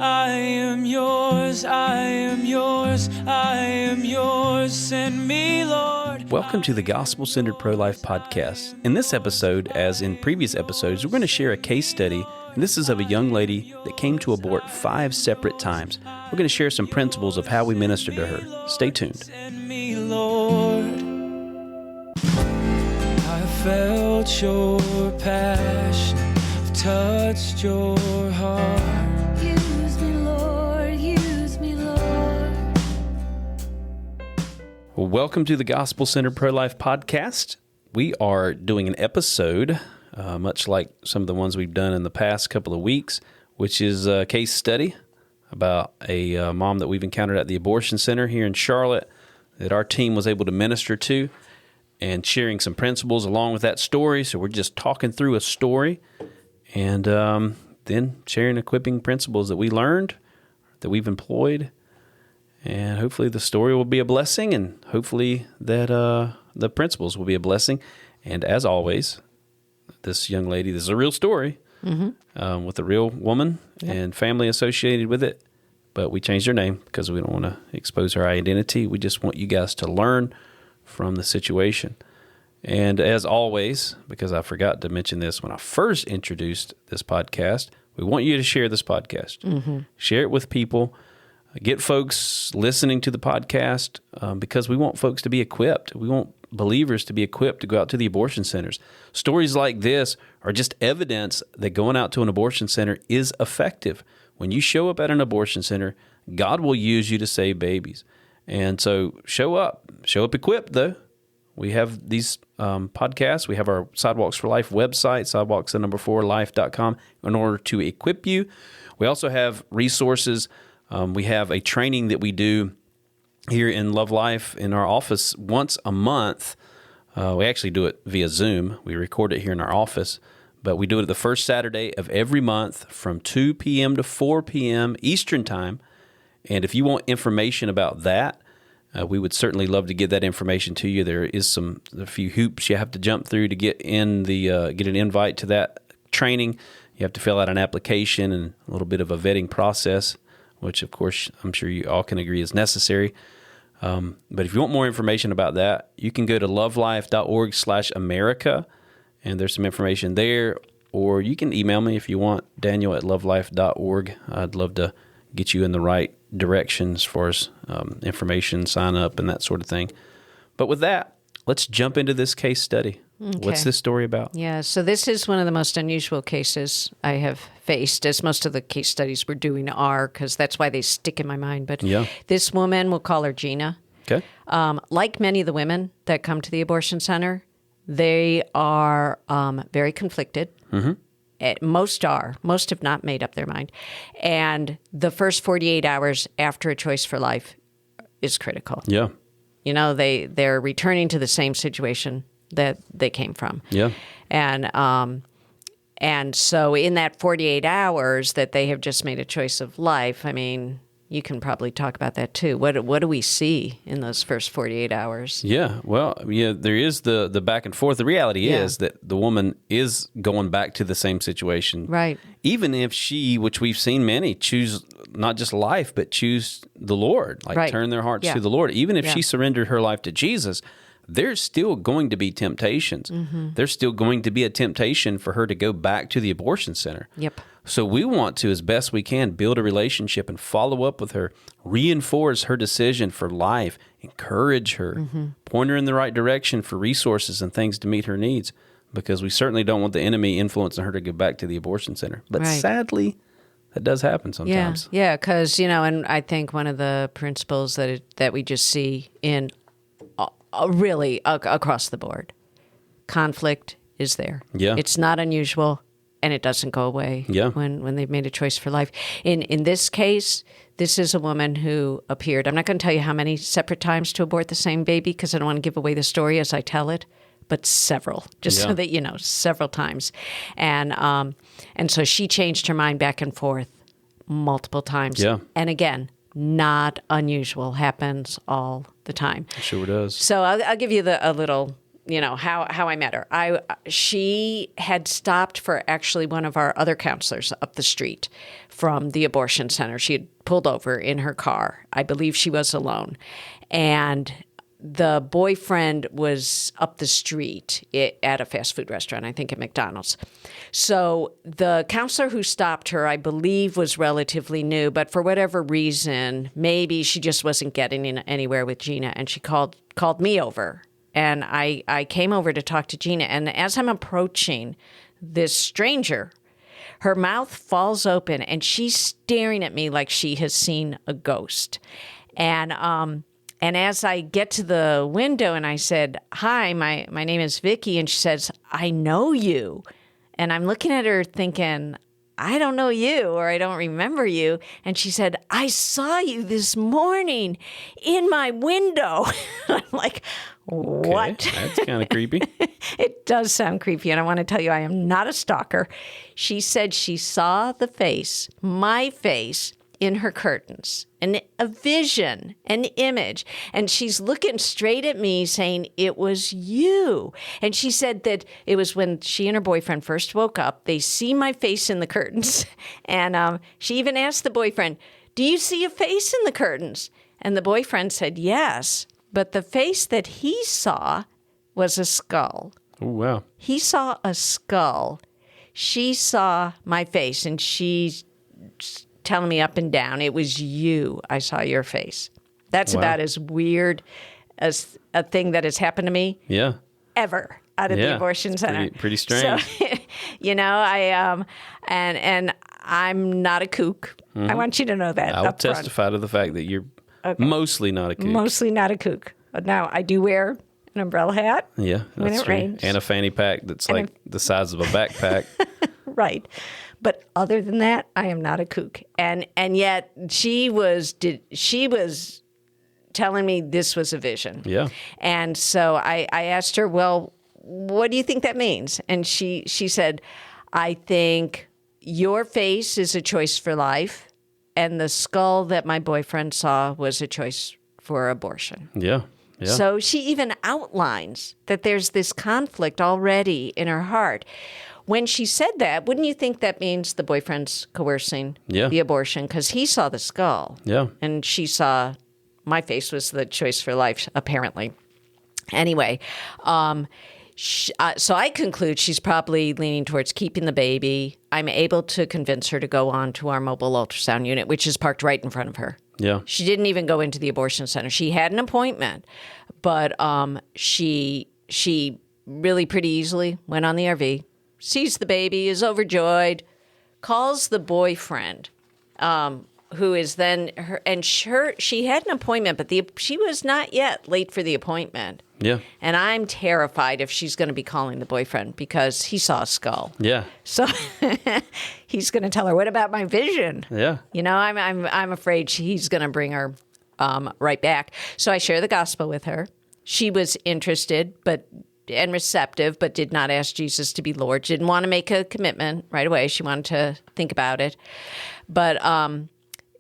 I am yours, I am yours, I am yours, send me, Lord. Welcome to the Gospel-Centered Pro-Life Podcast. In this episode, as in previous episodes, we're going to share a case study, and this is of a young lady that came to abort 5 separate times. We're going to share some principles of how we minister to her. Stay tuned. Send me, Lord. I felt your passion, I've touched your heart. Use me, Lord, use me, Lord. Well, welcome to the Gospel-Centered Pro-Life Podcast. We are doing an episode, much like some of the ones we've done in the past couple of weeks, which is a case study about a mom that we've encountered at the abortion center here in Charlotte that our team was able to minister to, and sharing some principles along with that story. So we're just talking through a story and then sharing equipping principles that we learned, that we've employed. And hopefully the story will be a blessing, and hopefully that the principles will be a blessing. And as always, this young lady, this is a real story with a real woman and family associated with it. But we changed her name because we don't want to expose her identity. We just want you guys to learn from the situation. And as always, because I forgot to mention this when I first introduced this podcast, we want you to share this podcast. Share it with people. Get folks listening to the podcast because we want folks to be equipped. We want believers to be equipped to go out to the abortion centers. Stories like this are just evidence that going out to an abortion center is effective. When you show up at an abortion center, God will use you to save babies. And so show up equipped though. We have these podcasts. We have our Sidewalks for Life website, sidewalks4life.com, in order to equip you. We also have resources. We have a training that we do here in Love Life in our office once a month. We actually do it via Zoom. We record it here in our office, but we do it the first Saturday of every month from 2 p.m. to 4 p.m. Eastern Time. And if you want information about that, we would certainly love to get that information to you. There is a few hoops you have to jump through to get in get an invite to that training. You have to fill out an application and a little bit of a vetting process, which of course I'm sure you all can agree is necessary. But if you want more information about that, you can go to lovelife.org/America, and there's some information there. Or you can email me if you want, daniel@lovelife.org. I'd love to get you in the right direction as far as information, sign up, and that sort of thing. But with that, let's jump into this case study. Okay. What's this story about? Yeah, so this is one of the most unusual cases I have faced, as most of the case studies we're doing are, because that's why they stick in my mind. But this woman, we'll call her Gina. Okay. Like many of the women that come to the abortion center, they are very conflicted. Most have not made up their mind. And the first 48 hours after a choice for life is critical. Yeah. You know, they're returning to the same situation that they came from. Yeah. And so in that 48 hours that they have just made a choice of life, I mean, you can probably talk about that too. What do we see in those first 48 hours? Yeah, well, there is the back and forth. The reality is that the woman is going back to the same situation. Right. Even if she, which we've seen many, choose not just life, but choose the Lord, like turn their hearts to the Lord. Even if she surrendered her life to Jesus, there's still going to be temptations. There's still going to be a temptation for her to go back to the abortion center. Yep. So we want to, as best we can, build a relationship and follow up with her, reinforce her decision for life, encourage her, point her in the right direction for resources and things to meet her needs, because we certainly don't want the enemy influencing her to go back to the abortion center. But sadly, that does happen sometimes. Yeah, because, and I think one of the principles that we just see in really across the board, conflict is there. Yeah. It's not unusual. And it doesn't go away when they've made a choice for life. In this case, this is a woman who appeared. I'm not going to tell you how many separate times to abort the same baby because I don't want to give away the story as I tell it, but several, just so that you know, several times. And so she changed her mind back and forth multiple times. Yeah. And again, not unusual, happens all the time. It sure does. So I'll give you a little how I met her. She had stopped for actually one of our other counselors up the street from the abortion center. She had pulled over in her car. I believe she was alone. And the boyfriend was up the street at a fast food restaurant, I think at McDonald's. So the counselor who stopped her, I believe, was relatively new, but for whatever reason, maybe she just wasn't getting anywhere with Gina, and she called me over. And I came over to talk to Gina, and as I'm approaching this stranger, her mouth falls open, and she's staring at me like she has seen a ghost. And as I get to the window and I said, "Hi, my name is Vicky," and she says, "I know you." And I'm looking at her thinking, "I don't know you, or I don't remember you." And she said, "I saw you this morning in my window." I'm like, what? Okay, that's kind of creepy. It does sound creepy, and I want to tell you, I am not a stalker. She said she saw the face, my face, in her curtains, a vision, an image. And she's looking straight at me saying, "It was you." And she said that it was when she and her boyfriend first woke up, they see my face in the curtains. And she even asked the boyfriend, "Do you see a face in the curtains?" And the boyfriend said, "Yes." But the face that he saw was a skull. Oh, wow. He saw a skull. She saw my face, and she's telling me up and down, "It was you. I saw your face." That's about as weird as a thing that has happened to me. Yeah. Ever out of the abortion center. Pretty strange. So, and I'm not a kook. Mm-hmm. I want you to know that. I'll testify to the fact that you're mostly not a kook. Mostly not a kook. But now I do wear an umbrella hat. Yeah, when that's it true. rains. And a fanny pack that's like the size of a backpack. Right. But other than that, I am not a kook. And yet she was telling me this was a vision. Yeah. And so I asked her, "Well, what do you think that means?" And she said, "I think your face is a choice for life, and the skull that my boyfriend saw was a choice for abortion." Yeah. Yeah. So she even outlines that there's this conflict already in her heart. When she said that, wouldn't you think that means the boyfriend's coercing the abortion? Because he saw the skull. Yeah. And she saw my face was the choice for life, apparently. Anyway, so I conclude she's probably leaning towards keeping the baby. I'm able to convince her to go on to our mobile ultrasound unit, which is parked right in front of her. Yeah. She didn't even go into the abortion center. She had an appointment, but she really pretty easily went on the RV, sees the baby, is overjoyed, calls the boyfriend, who is then her, and she had an appointment, but she was not yet late for the appointment. Yeah. And I'm terrified if she's going to be calling the boyfriend because he saw a skull. Yeah. So he's going to tell her, "What about my vision?" Yeah. I'm afraid he's going to bring her right back. So I share the gospel with her. She was interested, and receptive, but did not ask Jesus to be Lord. She didn't want to make a commitment right away. She wanted to think about it. But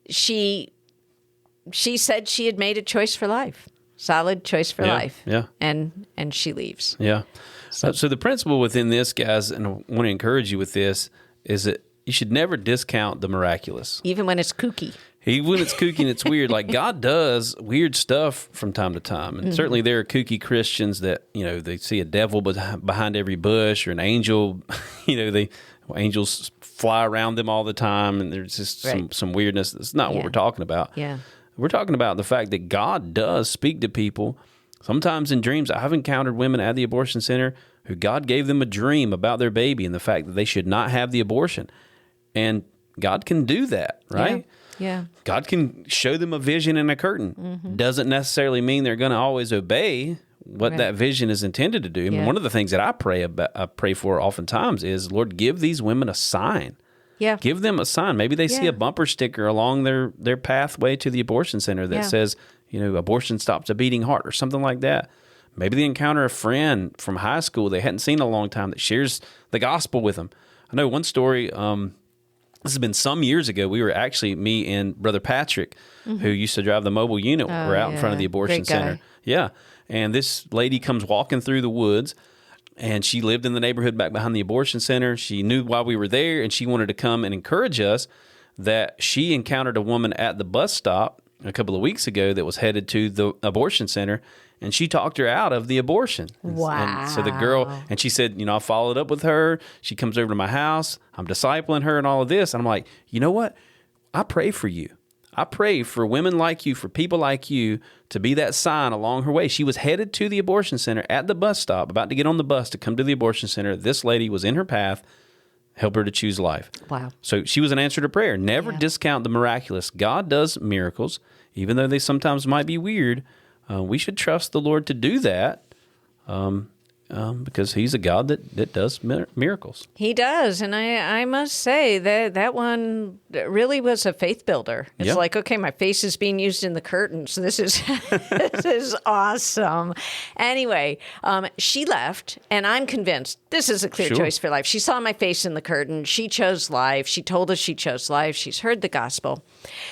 she said she had made a choice for life, solid choice for life. Yeah. And she leaves. Yeah. So the principle within this, guys, and I want to encourage you with this, is that you should never discount the miraculous. Even when it's kooky. Even when it's kooky and it's weird, like God does weird stuff from time to time. And certainly there are kooky Christians that, they see a devil behind every bush or an angel, angels fly around them all the time. And there's just some weirdness. That's not what we're talking about. Yeah. We're talking about the fact that God does speak to people, sometimes in dreams. I've encountered women at the abortion center who God gave them a dream about their baby and the fact that they should not have the abortion. And God can do that, right? Yeah. God can show them a vision in a curtain. Mm-hmm. Doesn't necessarily mean they're going to always obey what that vision is intended to do. I mean, one of the things that I pray for oftentimes is, Lord, give these women a sign. Yeah. Give them a sign. Maybe they see a bumper sticker along their pathway to the abortion center that says, abortion stops a beating heart or something like that. Maybe they encounter a friend from high school they hadn't seen in a long time that shares the gospel with them. I know one story, this has been some years ago. We were actually, me and Brother Patrick, who used to drive the mobile unit, were out in front of the abortion center. Yeah. And this lady comes walking through the woods, and she lived in the neighborhood back behind the abortion center. She knew why we were there, and she wanted to come and encourage us that she encountered a woman at the bus stop a couple of weeks ago that was headed to the abortion center, and she talked her out of the abortion. Wow. And so the girl, and she said, I followed up with her. She comes over to my house. I'm discipling her and all of this. And I'm like, you know what? I pray for you. I pray for women like you, for people like you, to be that sign along her way. She was headed to the abortion center at the bus stop, about to get on the bus to come to the abortion center. This lady was in her path. Help her to choose life. Wow. So she was an answer to prayer. Never discount the miraculous. God does miracles, even though they sometimes might be weird. We should trust the Lord to do that. Because he's a God that does miracles. He does. And I must say that one really was a faith builder. It's like, okay, my face is being used in the curtains. This is this is awesome. Anyway, she left, and I'm convinced this is a clear choice for life. She saw my face in the curtain. She chose life. She told us she chose life. She's heard the gospel.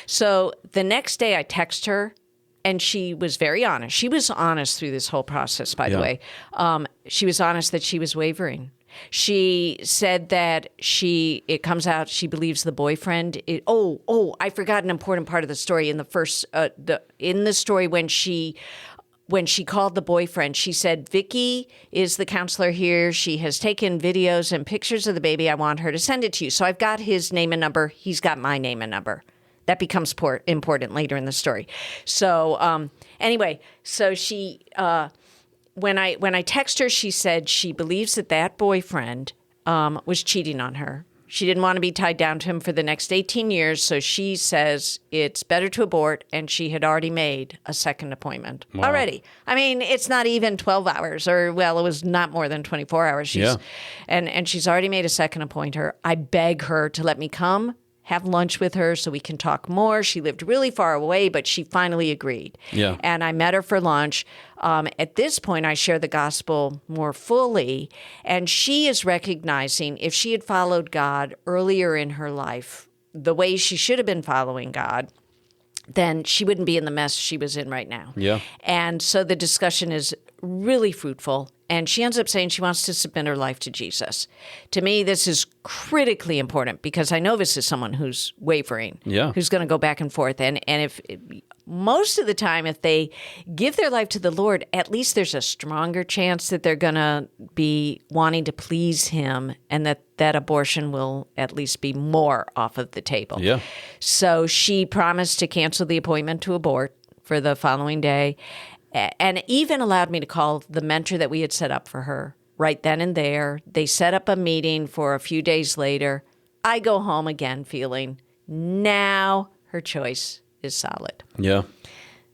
So the next day I text her, and she was very honest. She was honest through this whole process, by the way. She was honest that she was wavering. She said that it comes out she believes the boyfriend. I forgot an important part of the story. In the first, in the story when she called the boyfriend, she said, Vicky is the counselor here. She has taken videos and pictures of the baby. I want her to send it to you. So I've got his name and number. He's got my name and number. That becomes important later in the story. So anyway, so she when I text her, she said she believes that boyfriend was cheating on her. She didn't want to be tied down to him for the next 18 years, so she says it's better to abort, and she had already made a second appointment. Wow. Already. I mean, it's not even 12 hours, it was not more than 24 hours. And she's already made a second appointment. I beg her to let me come, have lunch with her so we can talk more. She lived really far away, but she finally agreed. Yeah. And I met her for lunch. At this point, I share the gospel more fully, and she is recognizing if she had followed God earlier in her life, the way she should have been following God, then she wouldn't be in the mess she was in right now. Yeah. And so the discussion is really fruitful, and she ends up saying she wants to submit her life to Jesus. To me, this is critically important because I know this is someone who's wavering, who's going to go back and forth. And if most of the time, if they give their life to the Lord, at least there's a stronger chance that they're going to be wanting to please him, and that abortion will at least be more off of the table. Yeah. So she promised to cancel the appointment to abort for the following day, and even allowed me to call the mentor that we had set up for her right then and there. They set up a meeting for a few days later. I go home again feeling now her choice is solid. Yeah.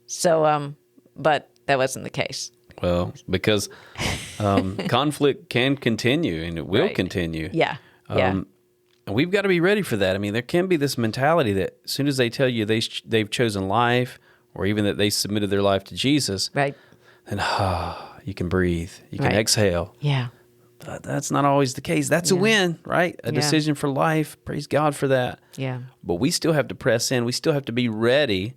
So, but that wasn't the case. Well, because conflict can continue, and it will continue. Yeah. And we've got to be ready for that. I mean, there can be this mentality that as soon as they tell you they've chosen life, or even that they submitted their life to Jesus, right? And you can breathe, you can exhale. Yeah. But that's not always the case. That's a win, right? A decision for life. Praise God for that. Yeah. But we still have to press in. We still have to be ready.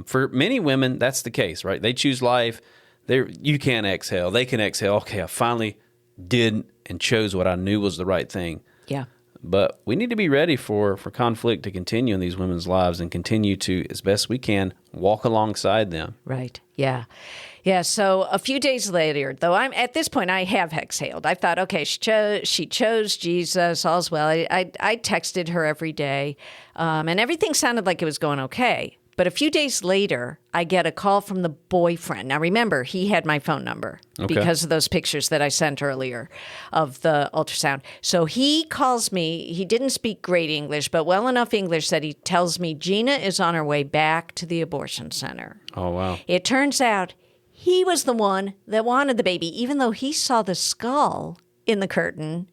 For many women, that's the case, right? They choose life. You can't exhale. They can exhale. Okay, I finally did and chose what I knew was the right thing. Yeah. But we need to be ready for conflict to continue in these women's lives and continue to, as best we can, walk alongside them. Right. Yeah. Yeah. So a few days later, though, at this point, I have exhaled. I thought, okay, she chose Jesus. All's well. I texted her every day, and everything sounded like it was going okay. But a few days later, I get a call from the boyfriend. Now, remember, he had my phone number because of those pictures that I sent earlier of the ultrasound. So he calls me. He didn't speak great English, but well enough English that he tells me Gina is on her way back to the abortion center. Oh, wow. It turns out he was the one that wanted the baby, even though he saw the skull in the curtain.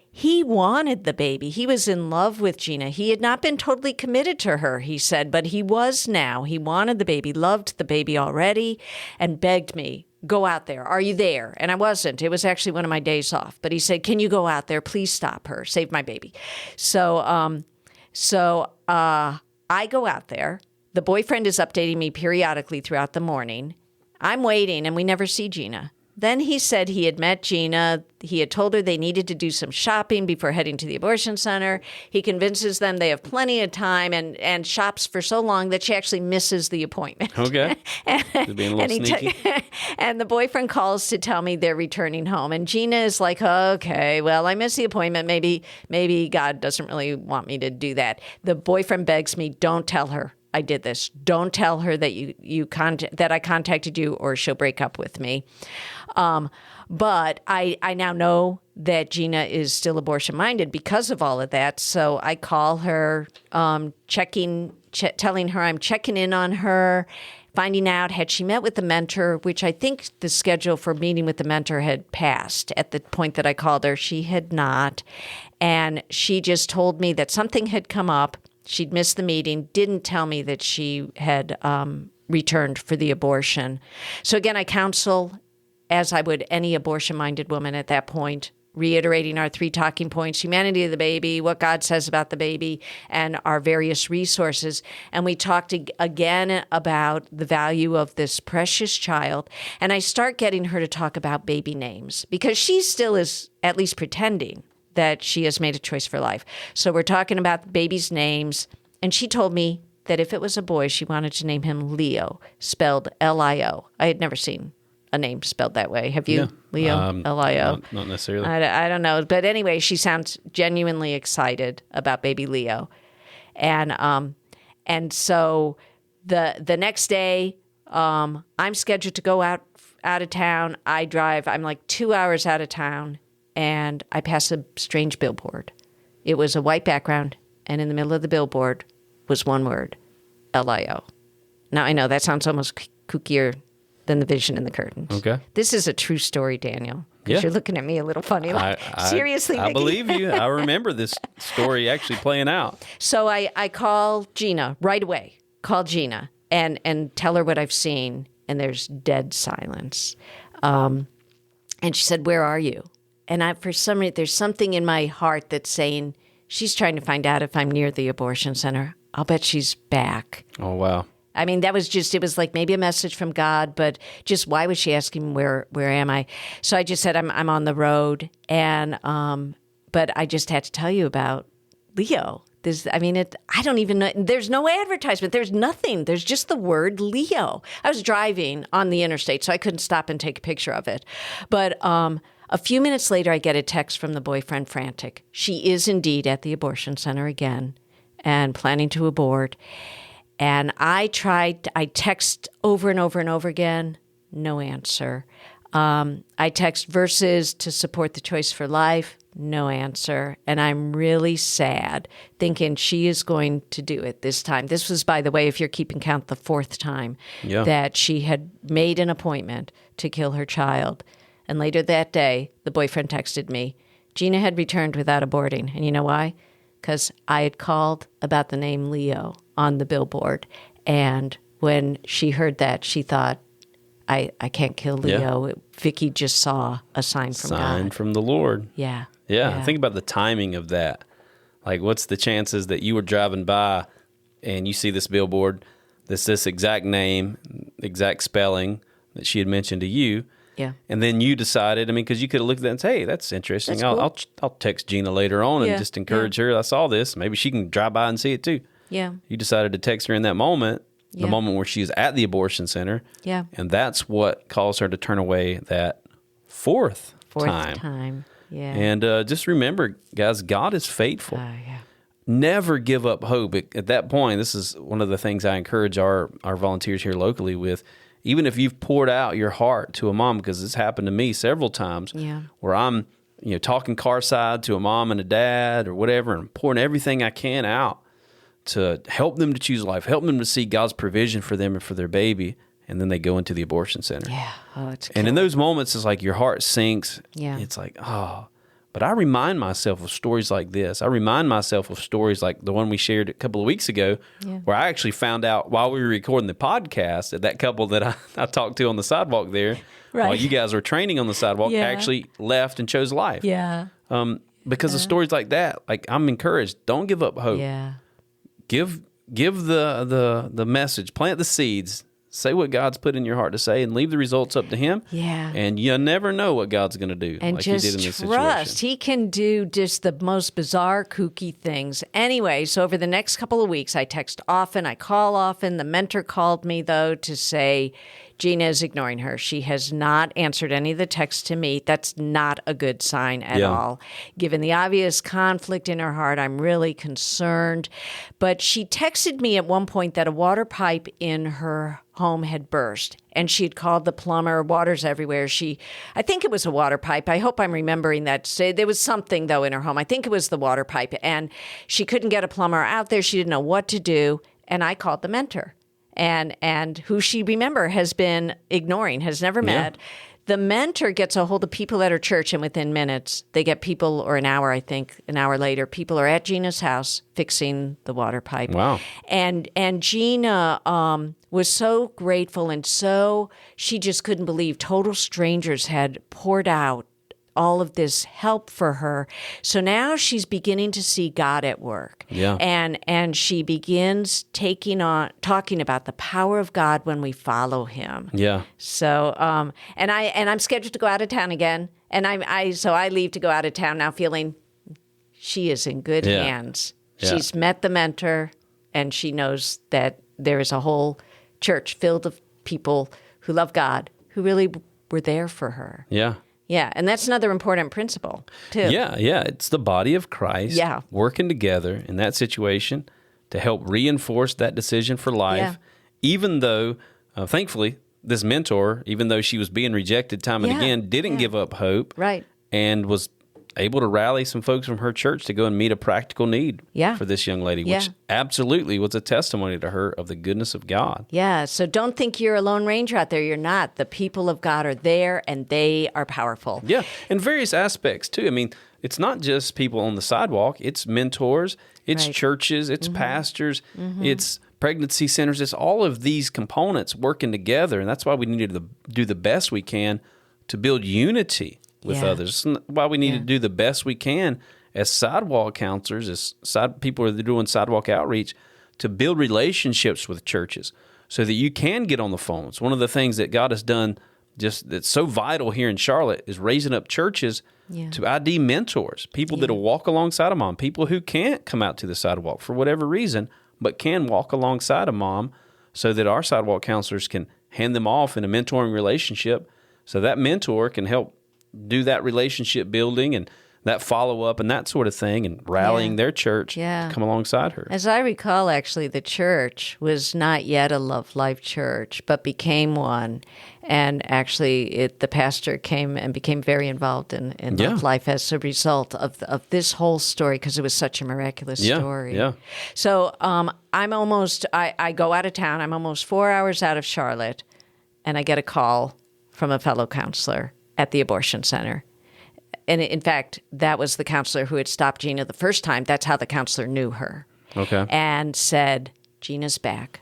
He wanted the baby. He was in love with Gina. He had not been totally committed to her, he said, but he was now. He wanted the baby, loved the baby already, and begged me, go out there. Are you there? And I wasn't. It was actually one of my days off. But he said, can you go out there? Please stop her. Save my baby. So I go out there. The boyfriend is updating me periodically throughout the morning. I'm waiting, and we never see Gina. Then he said he had met Gina. He had told her they needed to do some shopping before heading to the abortion center. He convinces them they have plenty of time and shops for so long that she actually misses the appointment. Okay. Being a little sneaky. And the boyfriend calls to tell me they're returning home. And Gina is like, okay, well, I missed the appointment. Maybe God doesn't really want me to do that. The boyfriend begs me, don't tell her I did this. Don't tell her that that I contacted you or she'll break up with me. But I now know that Gina is still abortion-minded because of all of that. So I call her, telling her I'm checking in on her, finding out had she met with the mentor, which I think the schedule for meeting with the mentor had passed at the point that I called her. She had not. And she just told me that something had come up. She'd missed the meeting, didn't tell me that she had returned for the abortion. So again, I counsel, as I would any abortion-minded woman at that point, reiterating our 3 talking points: humanity of the baby, what God says about the baby, and our various resources. And we talked again about the value of this precious child. And I start getting her to talk about baby names because she still is at least pretending that she has made a choice for life. So we're talking about babies' names. And she told me that if it was a boy, she wanted to name him Leo, spelled L-I-O. I had never seen a name spelled that way. Have you? Yeah. Leo, L-I-O? Not necessarily. I don't know. But anyway, she sounds genuinely excited about baby Leo. And so the next day, I'm scheduled to go out of town. I drive. I'm like 2 hours out of town, and I pass a strange billboard. It was a white background, and in the middle of the billboard was one word, L-I-O. Now, I know that sounds almost kookier than the vision in the curtains. Okay. This is a true story, Daniel. Yeah. You're looking at me a little funny. Like, seriously, I believe you. I remember this story actually playing out. So I call Gina right away. Call Gina and tell her what I've seen. And there's dead silence. And she said, "Where are you?" And for some reason, there's something in my heart that's saying she's trying to find out if I'm near the abortion center. I'll bet she's back. Oh, wow. I mean, it was like maybe a message from God, but just why was she asking where am I? So I just said, I'm on the road. And, but I just had to tell you about Leo. I don't even know. There's no advertisement. There's nothing. There's just the word Leo. I was driving on the interstate, so I couldn't stop and take a picture of it. But, a few minutes later, I get a text from the boyfriend, frantic. She is indeed at the abortion center again and planning to abort. And I text over and over and over again, no answer. I text verses to support the choice for life, no answer. And I'm really sad, thinking she is going to do it this time. This was, by the way, if you're keeping count, the 4th time that she had made an appointment to kill her child. And later that day, the boyfriend texted me, Gina had returned without aborting. And you know why? Because I had called about the name Leo on the billboard. And when she heard that, she thought, I can't kill Leo. Yeah. Vicky just saw a sign from God. Sign from the Lord. Yeah. Yeah. Think about the timing of that. Like, what's the chances that you were driving by and you see this billboard, this exact name, exact spelling that she had mentioned to you, yeah. And then you decided, because you could have looked at that and say, hey, that's interesting. That's cool. I'll text Gina later on and just encourage her. I saw this. Maybe she can drive by and see it too. Yeah. You decided to text her in that moment, the moment where she's at the abortion center. Yeah. And that's what caused her to turn away that fourth time. Yeah. And just remember, guys, God is faithful. Yeah. Never give up hope. At that point, this is one of the things I encourage our volunteers here locally with. Even if you've poured out your heart to a mom, because this happened to me several times, where I'm, talking car side to a mom and a dad or whatever, and pouring everything I can out to help them to choose life, help them to see God's provision for them and for their baby, and then they go into the abortion center. Yeah. Oh, it's and in those moments, it's like your heart sinks. Yeah. It's like, oh. But I remind myself of stories like this. I remind myself of stories like the one we shared a couple of weeks ago, where I actually found out while we were recording the podcast that couple that I talked to on the sidewalk there, while you guys were training on the sidewalk, actually left and chose life. Yeah. Because of stories like that, like, I'm encouraged. Don't give up hope. Yeah. Give the message, plant the seeds, Say what God's put in your heart to say and leave the results up to Him. Yeah. And you never know what God's going to do. And like just He did in this trust. situation. He can do just the most bizarre, kooky things. Anyway, so over the next couple of weeks, I text often, I call often. The mentor called me, though, to say Gina is ignoring her. She has not answered any of the texts to me. That's not a good sign at all. Given the obvious conflict in her heart, I'm really concerned. But she texted me at one point that a water pipe in her home had burst, and she had called the plumber. Water's everywhere. I think it was a water pipe. I hope I'm remembering that. There was something, though, in her home. I think it was the water pipe, and she couldn't get a plumber out there. She didn't know what to do, and I called the mentor. And who she, remember, has been ignoring, has never met. The mentor gets a hold of people at her church, and within minutes, they get people, or an hour, I think, an hour later, people are at Gina's house fixing the water pipe. Wow. And Gina was so grateful, and so she just couldn't believe total strangers had poured out all of this help for her. So now she's beginning to see God at work. Yeah. And she begins talking about the power of God when we follow Him. Yeah. So and I'm scheduled to go out of town again. And I leave to go out of town now feeling she is in good hands. Yeah. She's met the mentor, and she knows that there is a whole church filled of people who love God, who really were there for her. Yeah. Yeah, and that's another important principle, too. Yeah. It's the body of Christ working together in that situation to help reinforce that decision for life, even though, thankfully, this mentor, even though she was being rejected time and again, didn't give up hope. Right. And was able to rally some folks from her church to go and meet a practical need for this young lady, which absolutely was a testimony to her of the goodness of God. Yeah, so don't think you're a lone ranger out there. You're not. The people of God are there, and they are powerful. Yeah, in various aspects, too. I mean, it's not just people on the sidewalk. It's mentors, it's churches, it's pastors, it's pregnancy centers. It's all of these components working together, and that's why we need to do the best we can to build unity with others. That's why we need to do the best we can as sidewalk counselors, as people who are doing sidewalk outreach, to build relationships with churches so that you can get on the phone. It's one of the things that God has done just that's so vital here in Charlotte is raising up churches to ID mentors, people that will walk alongside of mom, people who can't come out to the sidewalk for whatever reason, but can walk alongside of mom so that our sidewalk counselors can hand them off in a mentoring relationship so that mentor can help do that relationship building and that follow-up and that sort of thing and rallying their church to come alongside her. As I recall, actually, the church was not yet a Love Life church, but became one. And actually, the pastor came and became very involved in Love Life as a result of this whole story, because it was such a miraculous story. Yeah. So I go out of town. I'm almost 4 hours out of Charlotte, and I get a call from a fellow counselor at the abortion center. And in fact, that was the counselor who had stopped Gina the first time. That's how the counselor knew her. Okay. And said, Gina's back.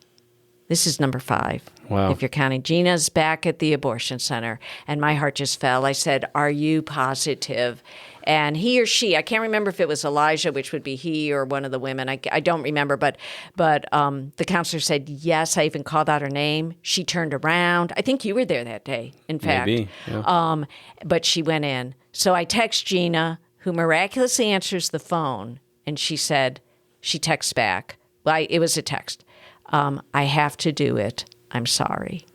This is number 5. Wow. If you're counting. Gina's back at the abortion center. And my heart just fell. I said, are you positive? And he or she, I can't remember if it was Elijah, which would be he or one of the women. I don't remember. But the counselor said, yes, I even called out her name. She turned around. I think you were there that day, in fact. Maybe, yeah. But she went in. So I text Gina, who miraculously answers the phone. And she said, she texts back. Well, it was a text. I have to do it. I'm sorry.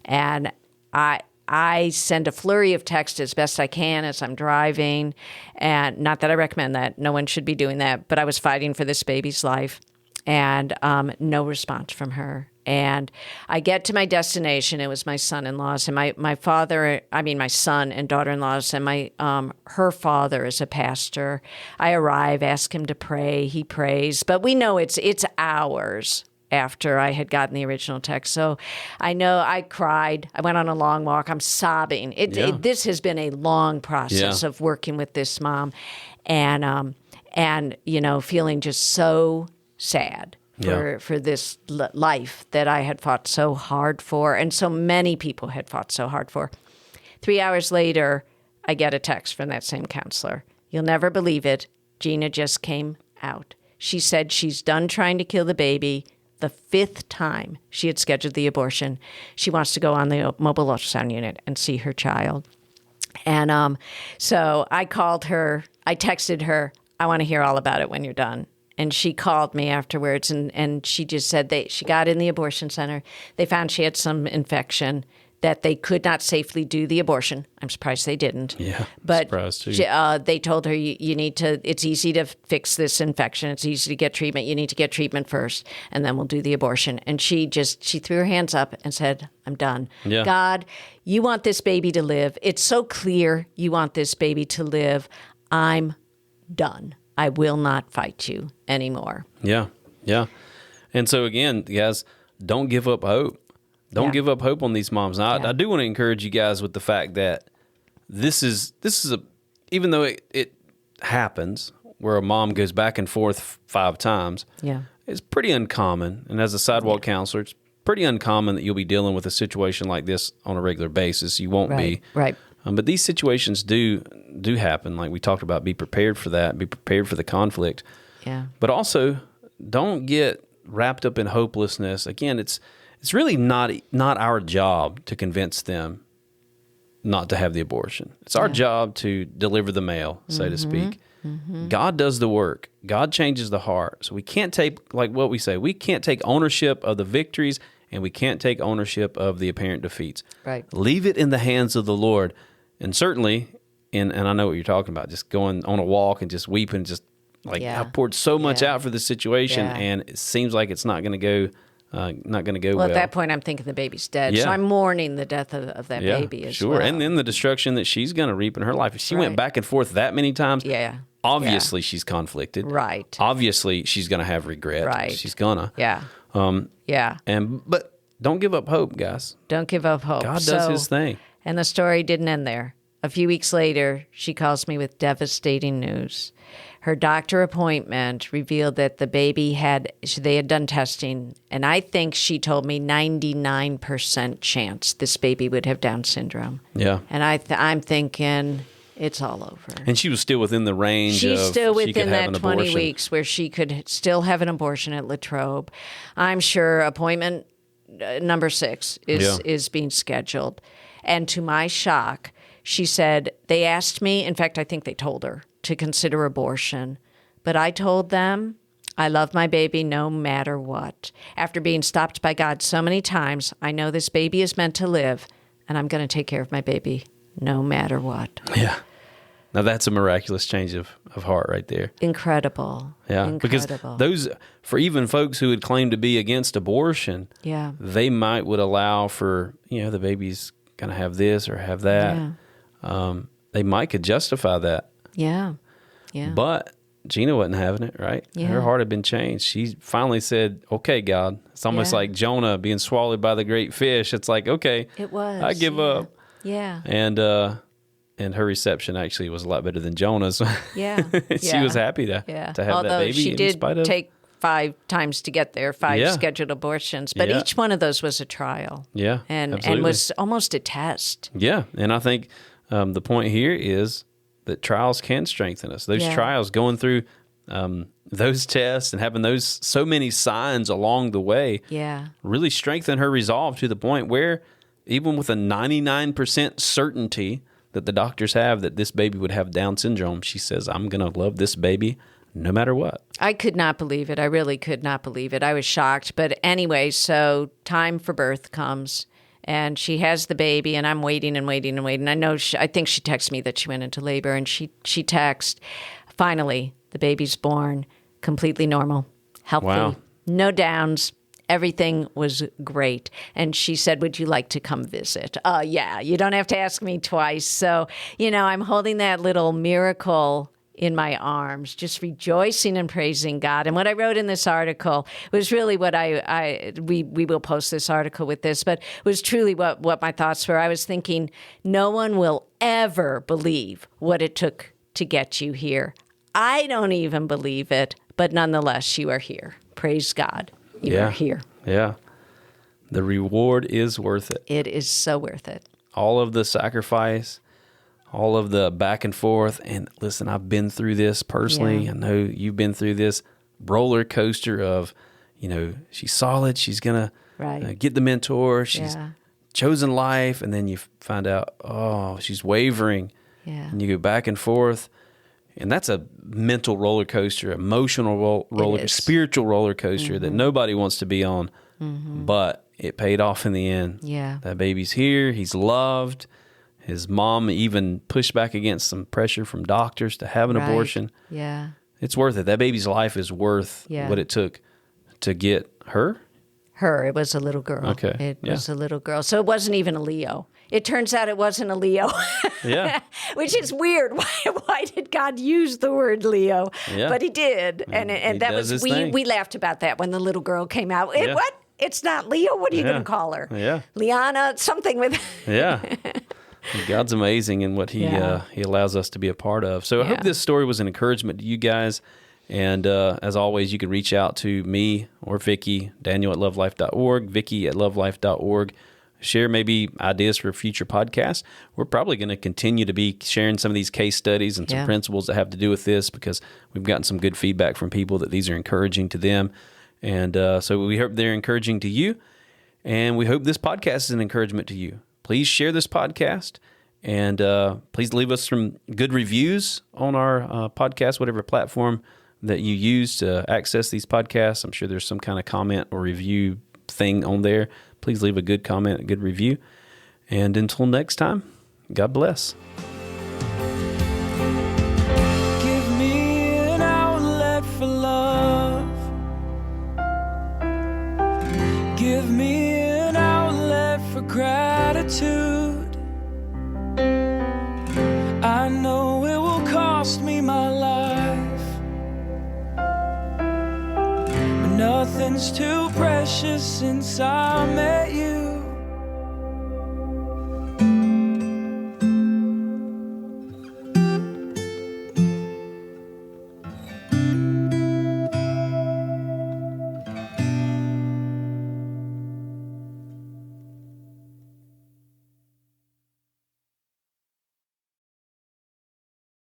And I send a flurry of text as best I can as I'm driving. And not that I recommend that. No one should be doing that. But I was fighting for this baby's life. And no response from her. And I get to my destination. It was my son-in-law's and my son and daughter-in-law's, and her father is a pastor. I arrive, ask him to pray. He prays, but we know it's hours after I had gotten the original text. So I know I cried. I went on a long walk. I'm sobbing. This has been a long process of working with this mom, and feeling just so sad for this life that I had fought so hard for, and so many people had fought so hard for. 3 hours later, I get a text from that same counselor. You'll never believe it. Gina just came out. She said she's done trying to kill the baby. the 5th time she had scheduled the abortion, she wants to go on the mobile ultrasound unit and see her child. And so I called her, I texted her, I want to hear all about it when you're done. And she called me afterwards, and she just said she got in the abortion center. They found she had some infection, that they could not safely do the abortion. I'm surprised they didn't. Yeah, but surprised too. They told her, you need to, it's easy to fix this infection. It's easy to get treatment. You need to get treatment first, and then we'll do the abortion. And she threw her hands up and said, I'm done. Yeah. God, you want this baby to live. It's so clear you want this baby to live. I'm done. I will not fight you anymore. Yeah, yeah. And so again, guys, don't give up hope. Don't give up hope on these moms. Now, I do want to encourage you guys with the fact that this is even though it happens where a mom goes back and forth 5 times, it's pretty uncommon. And as a sidewalk counselor, it's pretty uncommon that you'll be dealing with a situation like this on a regular basis. You won't be. Right. But these situations do happen. Like we talked about, be prepared for that. Be prepared for the conflict. Yeah. But also, don't get wrapped up in hopelessness. Again, it's really not our job to convince them not to have the abortion. It's our job to deliver the mail, so to speak. Mm-hmm. God does the work. God changes the heart. So we can't take, like what we say, we can't take ownership of the victories, and we can't take ownership of the apparent defeats. Right. Leave it in the hands of the Lord. And certainly, and I know what you're talking about, just going on a walk and just weeping, just like I've poured so much out for this situation, and it seems like it's not going to go well. At that point, I'm thinking the baby's dead. So I'm mourning the death of that baby as well. And then the destruction that she's going to reap in her life. If she went back and forth that many times, obviously she's conflicted. Right. Obviously she's going to have regret. Right. She's going to. Yeah. But don't give up hope, guys. Don't give up hope. God does his thing. And the story didn't end there. A few weeks later, she calls me with devastating news. Her doctor appointment revealed that the baby they had done testing, and I think she told me 99% chance this baby would have Down syndrome. Yeah. And I'm thinking it's all over. And she was still within the range She's of still she could within have that an 20 abortion. weeks where she could still have an abortion at Latrobe. I'm sure appointment number 6 is being scheduled. And to my shock, she said, they asked me, in fact, I think they told her to consider abortion. But I told them, I love my baby no matter what. After being stopped by God so many times, I know this baby is meant to live, and I'm going to take care of my baby no matter what. Yeah. Now that's a miraculous change of heart right there. Incredible. Yeah. Incredible. Because for even folks who would claim to be against abortion, they would allow for, the baby's going to have this or have that. Yeah. They might could justify that. Yeah. Yeah. But Gina wasn't having it, right? Yeah. Her heart had been changed. She finally said, okay, God. It's almost like Jonah being swallowed by the great fish. It's like, okay, it was. I give up. Yeah. And her reception actually was a lot better than Jonah's. Yeah. She was happy to have that baby. She did take 5 times to get there, 5 scheduled abortions. But each one of those was a trial. Yeah. And was almost a test. Yeah. And I think the point here is that trials can strengthen us. Those trials, going through those tests and having so many signs along the way, really strengthen her resolve to the point where even with a 99% certainty that the doctors have that this baby would have Down syndrome, she says, I'm going to love this baby no matter what. I could not believe it. I really could not believe it. I was shocked. But anyway, so time for birth comes. And she has the baby, and I'm waiting and waiting and waiting. I think she texted me that she went into labor, and she texted, finally, the baby's born, completely normal, healthy, no downs. Everything was great. And she said, would you like to come visit? Yeah, you don't have to ask me twice. So, I'm holding that little miracle in my arms, just rejoicing and praising God. And what I wrote in this article was really what we will post this article with this, but was truly what my thoughts were. I was thinking, no one will ever believe what it took to get you here. I don't even believe it, but nonetheless, you are here. Praise God. You are here. Yeah. The reward is worth it. It is so worth it. All of the sacrifice, all of the back and forth. And listen, I've been through this personally. I know you've been through this roller coaster of, she's solid. She's going Right. to get the mentor. She's chosen life. And then you find out, oh, she's wavering. Yeah. And you go back and forth. And that's a mental roller coaster, emotional roller coaster, spiritual roller coaster that nobody wants to be on. But it paid off in the end. Yeah. That baby's here. He's loved. His mom even pushed back against some pressure from doctors to have an abortion. Yeah. It's worth it. That baby's life is worth what it took to get her. It was a little girl. Okay. It was a little girl. So it wasn't even a Leo. It turns out it wasn't a Leo. Yeah. Which is weird. Why did God use the word Leo? Yeah. But he did. And that does was, his thing. we laughed about that when the little girl came out. Yeah. What? It's not Leo? What are you going to call her? Yeah. Liana, something with... Yeah. God's amazing in what he allows us to be a part of. So I hope this story was an encouragement to you guys. And as always, you can reach out to me or Vicky, Daniel@lovelife.org, Vicky@lovelife.org. Share maybe ideas for future podcasts. We're probably going to continue to be sharing some of these case studies and some principles that have to do with this because we've gotten some good feedback from people that these are encouraging to them. And so we hope they're encouraging to you. And we hope this podcast is an encouragement to you. Please share this podcast. And please leave us some good reviews on our podcast, whatever platform that you use to access these podcasts. I'm sure there's some kind of comment or review thing on there. Please leave a good comment, a good review. And until next time, God bless. Give me an outlet for love. Give me an outlet for gratitude. I know it will cost me my life, but nothing's too precious since I met you.